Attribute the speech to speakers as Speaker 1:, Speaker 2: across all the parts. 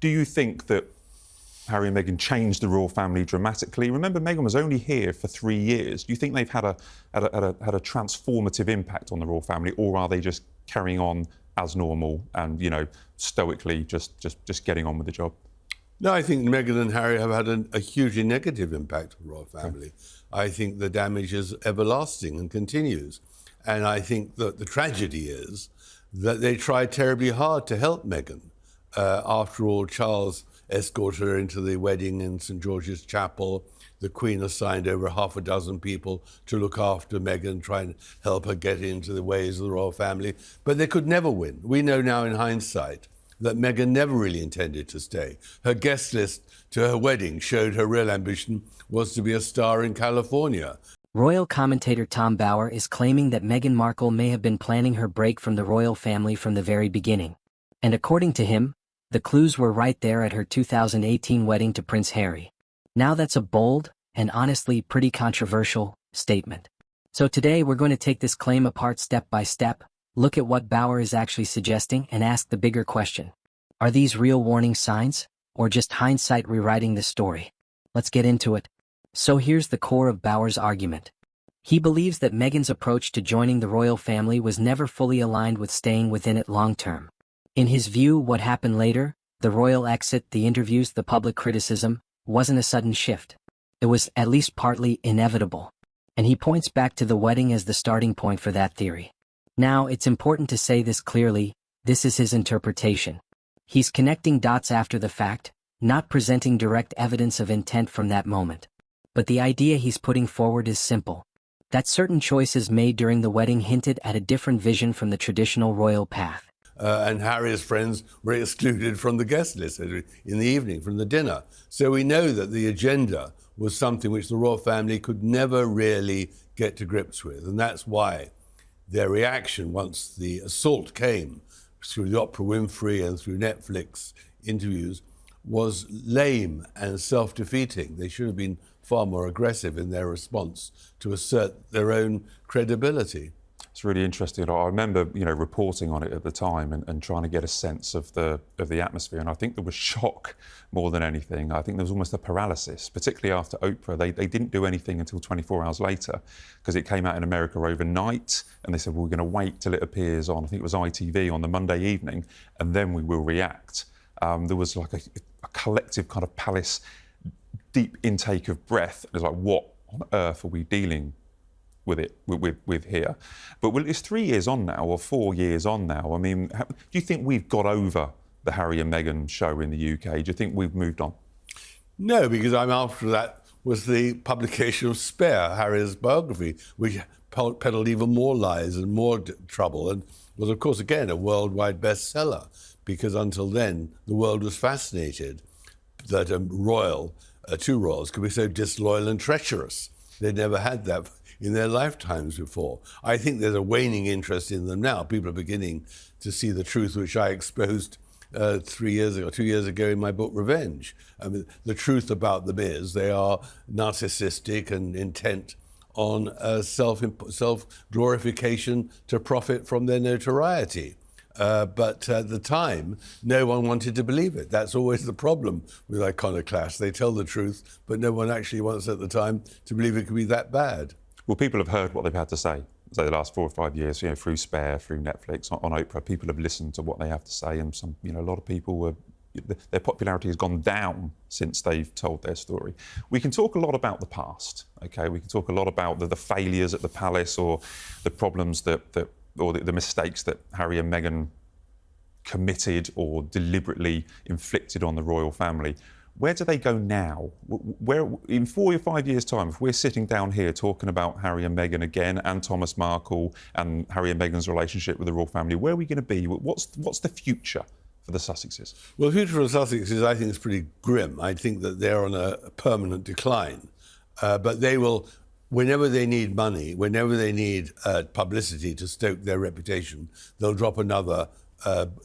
Speaker 1: Do you think that Harry and Meghan changed the royal family dramatically? Remember, Meghan was only here for 3 years. Do you think they've had a transformative impact on the royal family, or are they just carrying on as normal and, you know, stoically just getting on with the job?
Speaker 2: No, I think Meghan and Harry have had a hugely negative impact on the royal family. I think the damage is everlasting and continues. And I think that the tragedy is that they tried terribly hard to help Meghan. After all, Charles escorted her into the wedding in St George's Chapel. The Queen assigned over half a dozen people to look after Meghan, try and help her get into the ways of the royal family. But they could never win. We know now in hindsight that Meghan never really intended to stay. Her guest list to her wedding showed her real ambition was to be a star in California.
Speaker 3: Royal commentator Tom BOWER is claiming that Meghan Markle may have been planning her break from the royal family from the very beginning. And according to him, the clues were right there at her 2018 wedding to Prince Harry. Now that's a bold, and honestly pretty controversial, statement. So today we're going to take this claim apart step by step, look at what BOWER is actually suggesting, and ask the bigger question. Are these real warning signs, or just hindsight rewriting the story? Let's get into it. So here's the core of BOWER's argument. He believes that Meghan's approach to joining the royal family was never fully aligned with staying within it long-term. In his view, what happened later, the royal exit, the interviews, the public criticism, wasn't a sudden shift. It was at least partly inevitable. And he points back to the wedding as the starting point for that theory. Now, it's important to say this clearly, this is his interpretation. He's connecting dots after the fact, not presenting direct evidence of intent from that moment. But the idea he's putting forward is simple. That certain choices made during the wedding hinted at a different vision from the traditional royal path.
Speaker 2: And Harry's friends were excluded from the guest list in the evening, from the dinner. So we know that the agenda was something which the royal family could never really get to grips with. And that's why their reaction, once the assault came through the Oprah Winfrey and through Netflix interviews, was lame and self-defeating. They should have been far more aggressive in their response to assert their own credibility.
Speaker 1: It's really interesting. I remember, you know, reporting on it at the time and trying to get a sense of the atmosphere. And I think there was shock more than anything. I think there was almost a paralysis, particularly after Oprah. They didn't do anything until 24 hours later because it came out in America overnight. And they said, well, we're going to wait till it appears on, I think it was ITV on the Monday evening, and then we will react. There was like a collective kind of palace, deep intake of breath. It was like, what on earth are we dealing with here? But well, it's 3 years on now, or 4 years on now. I mean, do you think we've got over the Harry and Meghan show in the UK? Do you think we've moved on?
Speaker 2: No, because after that was the publication of Spare, Harry's biography, which peddled even more lies and more trouble, and was, of course, again, a worldwide bestseller, because until then, the world was fascinated that two royals could be so disloyal and treacherous. They'd never had that in their lifetimes before. I think there's a waning interest in them now. People are beginning to see the truth, which I exposed 2 years ago in my book, Revenge. I mean, the truth about them is they are narcissistic and intent on self-glorification to profit from their notoriety. But at the time, no one wanted to believe it. That's always the problem with iconoclasts. They tell the truth, but no one actually wants at the time to believe it could be that bad.
Speaker 1: Well, people have heard what they've had to say the last 4 or 5 years, you know, through Spare, through Netflix, on Oprah. People have listened to what they have to say, and some, you know, a lot of people their popularity has gone down since they've told their story. We can talk a lot about the past, okay? We can talk a lot about the failures at the palace, or the problems or the mistakes that Harry and Meghan committed or deliberately inflicted on the royal family. Where do they go now? Where, in 4 or 5 years' time, if we're sitting down here talking about Harry and Meghan again, and Thomas Markle, and Harry and Meghan's relationship with the royal family, where are we going to be? What's the future for the Sussexes?
Speaker 2: Well, the future for the Sussexes, I think, is pretty grim. I think that they're on a permanent decline. But they will, whenever they need money, whenever they need publicity to stoke their reputation, they'll drop another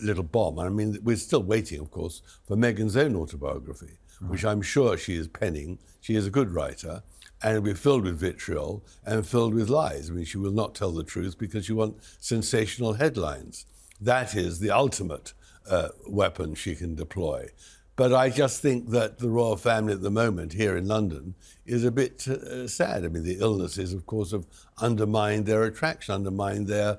Speaker 2: little bomb. I mean, we're still waiting, of course, for Meghan's own autobiography, which I'm sure she is penning. She is a good writer, and it'll be filled with vitriol and filled with lies. I mean, she will not tell the truth because she wants sensational headlines. That is the ultimate weapon she can deploy. But I just think that the royal family at the moment here in London is a bit sad. I mean, the illnesses, of course, have undermined their attraction, undermined their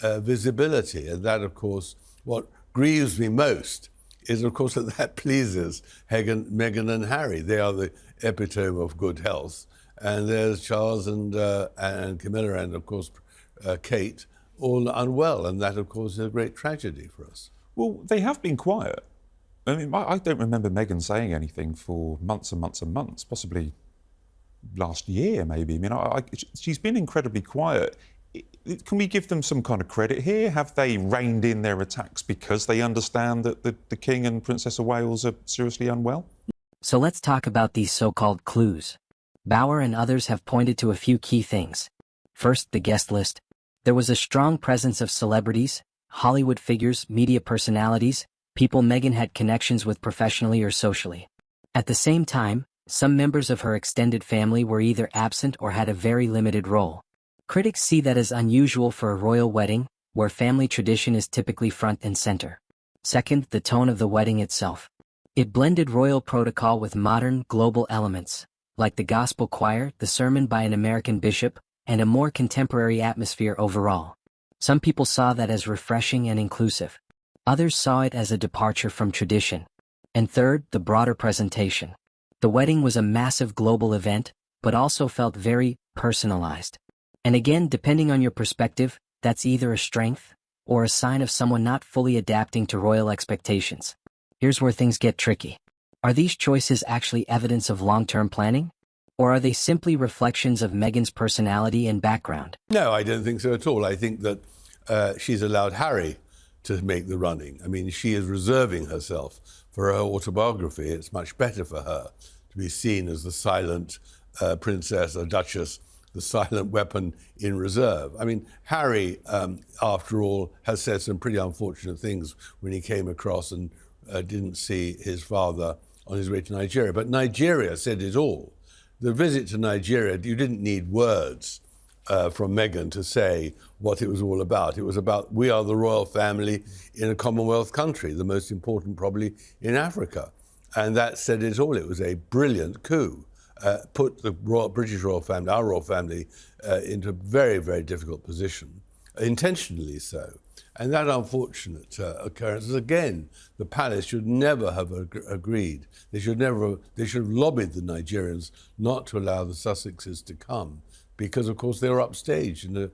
Speaker 2: visibility. And that, of course, what grieves me most is, of course, that pleases Meghan and Harry. They are the epitome of good health. And there's Charles and Camilla and, of course, Kate, all unwell. And that, of course, is a great tragedy for us.
Speaker 1: Well, they have been quiet. I mean, I don't remember Meghan saying anything for months and months and months, possibly last year, maybe. I mean, she's been incredibly quiet. Can we give them some kind of credit here? Have they reined in their attacks because they understand that the King and Princess of Wales are seriously unwell?
Speaker 3: So let's talk about these so-called clues. BOWER and others have pointed to a few key things. First, the guest list. There was a strong presence of celebrities, Hollywood figures, media personalities, people Meghan had connections with professionally or socially. At the same time, some members of her extended family were either absent or had a very limited role. Critics see that as unusual for a royal wedding, where family tradition is typically front and center. Second, the tone of the wedding itself. It blended royal protocol with modern, global elements, like the gospel choir, the sermon by an American bishop, and a more contemporary atmosphere overall. Some people saw that as refreshing and inclusive. Others saw it as a departure from tradition. And third, the broader presentation. The wedding was a massive global event, but also felt very personalized. And again, depending on your perspective, that's either a strength or a sign of someone not fully adapting to royal expectations. Here's where things get tricky. Are these choices actually evidence of long-term planning? Or are they simply reflections of Meghan's personality and background?
Speaker 2: No, I don't think so at all. I think that she's allowed Harry to make the running. I mean, she is reserving herself for her autobiography. It's much better for her to be seen as the silent princess or duchess, the silent weapon in reserve. I mean, Harry, after all, has said some pretty unfortunate things when he came across and didn't see his father on his way to Nigeria. But Nigeria said it all. The visit to Nigeria, you didn't need words from Meghan to say what it was all about. It was about, we are the royal family in a Commonwealth country, the most important probably in Africa. And that said it all. It was a brilliant coup. Put the British royal family, our royal family, into a very, very difficult position, intentionally so. And that unfortunate occurrence is, again, the palace should never have agreed. They should have lobbied the Nigerians not to allow the Sussexes to come, because, of course, they were upstaged in a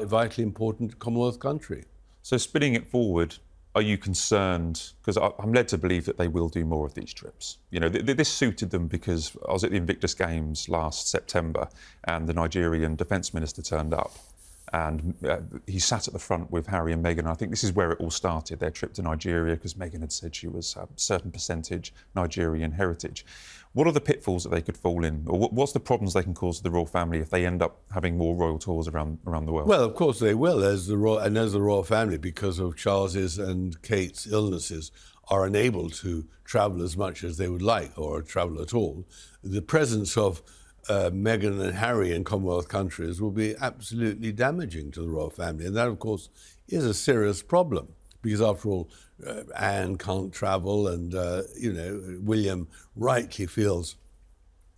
Speaker 2: vitally important Commonwealth country.
Speaker 1: So spinning it forward, are you concerned? Because I'm led to believe that they will do more of these trips. You know, this suited them because I was at the Invictus Games last September and the Nigerian Defence Minister turned up. And he sat at the front with Harry and Meghan. I think this is where it all started, their trip to Nigeria, because Meghan had said she was a certain percentage Nigerian heritage. What are the pitfalls that they could fall in? Or what's the problems they can cause to the royal family if they end up having more royal tours around the world?
Speaker 2: Well, of course they will, as the royal family, because of Charles's and Kate's illnesses, are unable to travel as much as they would like, or travel at all. The presence of Meghan and Harry in Commonwealth countries will be absolutely damaging to the royal family. And that, of course, is a serious problem because, after all, Anne can't travel and, William rightly feels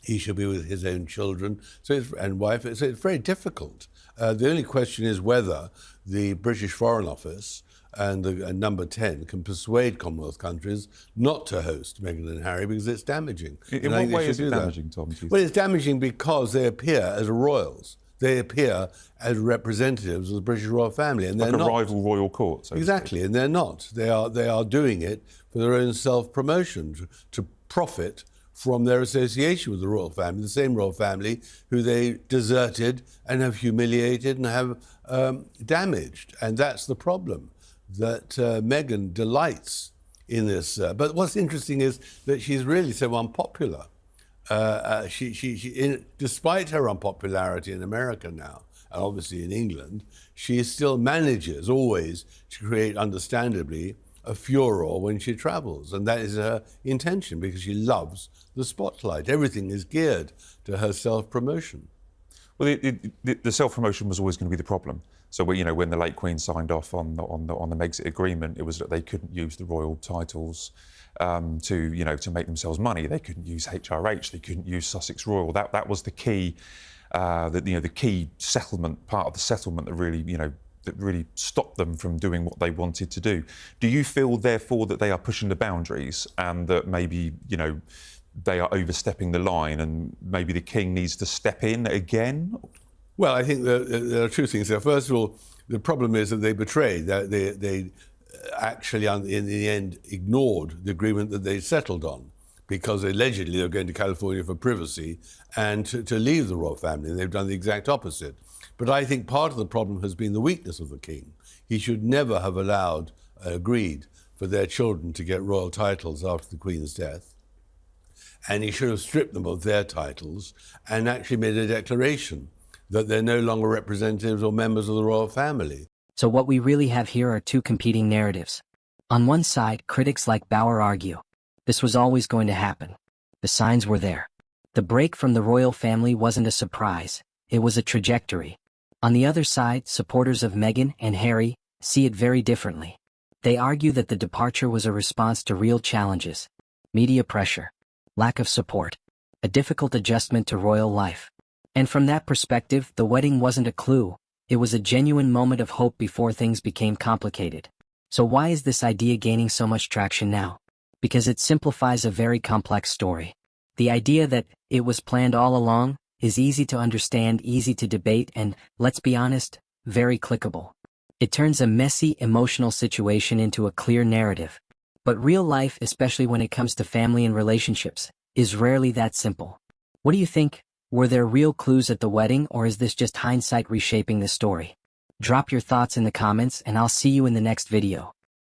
Speaker 2: he should be with his own children and wife. So it's very difficult. The only question is whether the British Foreign Office and number 10 can persuade Commonwealth countries not to host Meghan and Harry because it's damaging.
Speaker 1: In what way is it damaging, Tom?
Speaker 2: Well, it's damaging because they appear as royals. They appear as representatives of the British royal family, and they're
Speaker 1: like a
Speaker 2: not.
Speaker 1: rival royal court. So
Speaker 2: exactly, and they're not. They are doing it for their own self-promotion, to profit from their association with the royal family, the same royal family who they deserted and have humiliated and have damaged. And that's the problem, that Meghan delights in this. But what's interesting is that she's really so unpopular. Despite her unpopularity in America now, and obviously in England, she still manages always to create, understandably, a furor when she travels. And that is her intention, because she loves the spotlight. Everything is geared to her self-promotion.
Speaker 1: Well, the self-promotion was always going to be the problem. So when the late Queen signed off on the Megxit agreement, it was that they couldn't use the royal titles to make themselves money. They couldn't use HRH. They couldn't use Sussex Royal. That was the key, the key settlement part of the settlement that really stopped them from doing what they wanted to do. Do you feel, therefore, that they are pushing the boundaries and that maybe they are overstepping the line and maybe the King needs to step in again?
Speaker 2: Well, I think there are two things there. First of all, the problem is that they betrayed. They actually, in the end, ignored the agreement that they settled on because allegedly they were going to California for privacy and to leave the royal family. And they've done the exact opposite. But I think part of the problem has been the weakness of the King. He should never have agreed for their children to get royal titles after the Queen's death. And he should have stripped them of their titles and actually made a declaration that they're no longer representatives or members of the royal family.
Speaker 3: So what we really have here are two competing narratives. On one side, critics like BOWER argue this was always going to happen. The signs were there. The break from the royal family wasn't a surprise, it was a trajectory. On the other side, supporters of Meghan and Harry see it very differently. They argue that the departure was a response to real challenges: media pressure, lack of support, a difficult adjustment to royal life. And from that perspective, the wedding wasn't a clue. It was a genuine moment of hope before things became complicated. So why is this idea gaining so much traction now? Because it simplifies a very complex story. The idea that it was planned all along is easy to understand, easy to debate, and, let's be honest, very clickable. It turns a messy, emotional situation into a clear narrative. But real life, especially when it comes to family and relationships, is rarely that simple. What do you think? Were there real clues at the wedding, or is this just hindsight reshaping the story? Drop your thoughts in the comments and I'll see you in the next video.